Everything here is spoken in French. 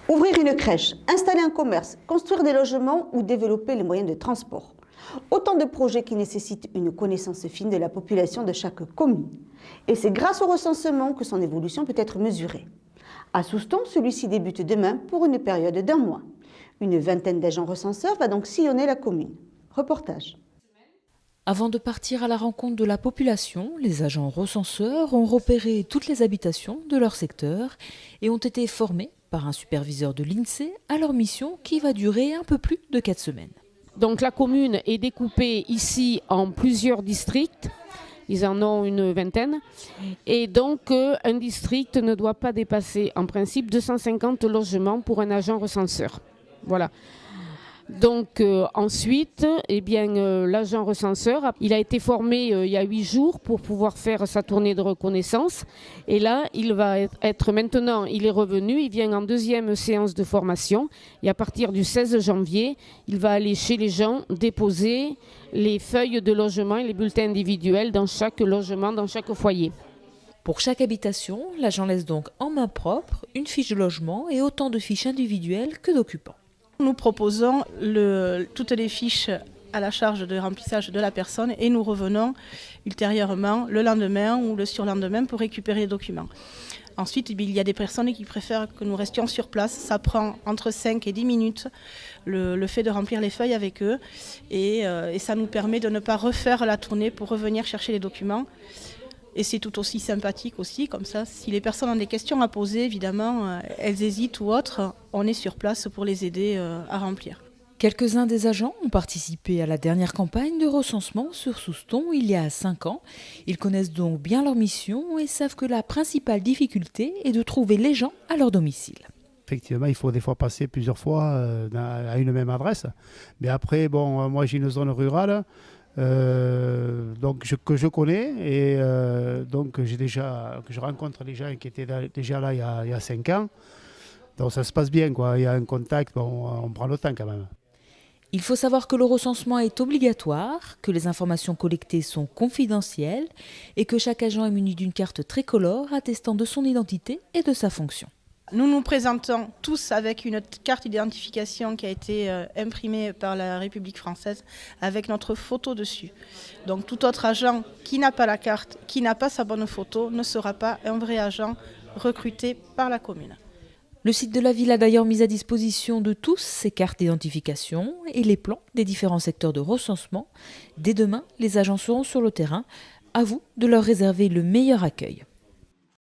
Ouvrir une crèche, installer un commerce, construire des logements ou développer les moyens de transport. Autant de projets qui nécessitent une connaissance fine de la population de chaque commune. Et c'est grâce au recensement que son évolution peut être mesurée. À Souston, celui-ci débute demain pour une période d'1 mois. Une vingtaine d'agents recenseurs va donc sillonner la commune. Reportage. Avant de partir à la rencontre de la population, les agents recenseurs ont repéré toutes les habitations de leur secteur et ont été formés par un superviseur de l'INSEE à leur mission qui va durer un peu plus de 4 semaines. Donc la commune est découpée ici en plusieurs districts. Ils en ont une vingtaine. Et donc, un district ne doit pas dépasser, en principe, 250 logements pour un agent recenseur. Voilà. Donc, ensuite, l'agent recenseur, il a été formé il y a 8 jours pour pouvoir faire sa tournée de reconnaissance. Et là, il va être maintenant, il est revenu, il vient en 2e séance de formation. Et à partir du 16 janvier, il va aller chez les gens déposer les feuilles de logement et les bulletins individuels dans chaque logement, dans chaque foyer. Pour chaque habitation, l'agent laisse donc en main propre une fiche de logement et autant de fiches individuelles que d'occupants. Nous proposons toutes les fiches à la charge de remplissage de la personne et nous revenons ultérieurement le lendemain ou le surlendemain pour récupérer les documents. Ensuite, il y a des personnes qui préfèrent que nous restions sur place. Ça prend entre 5 et 10 minutes le fait de remplir les feuilles avec eux et ça nous permet de ne pas refaire la tournée pour revenir chercher les documents. Et c'est tout aussi sympathique aussi, comme ça, si les personnes ont des questions à poser, évidemment, elles hésitent ou autres, on est sur place pour les aider à remplir. Quelques-uns des agents ont participé à la dernière campagne de recensement sur Souston il y a 5 ans. Ils connaissent donc bien leur mission et savent que la principale difficulté est de trouver les gens à leur domicile. Effectivement, il faut des fois passer plusieurs fois à une même adresse. Mais après, moi j'ai une zone rurale. Que je connais et que je rencontre les gens qui étaient déjà là il y a 5 ans. Donc ça se passe bien, quoi. Il y a un contact, on prend le temps quand même. Il faut savoir que le recensement est obligatoire, que les informations collectées sont confidentielles et que chaque agent est muni d'une carte tricolore attestant de son identité et de sa fonction. Nous nous présentons tous avec une carte d'identification qui a été imprimée par la République française avec notre photo dessus. Donc tout autre agent qui n'a pas la carte, qui n'a pas sa bonne photo, ne sera pas un vrai agent recruté par la commune. Le site de la ville a d'ailleurs mis à disposition de tous ces cartes d'identification et les plans des différents secteurs de recensement. Dès demain, les agents seront sur le terrain. À vous de leur réserver le meilleur accueil.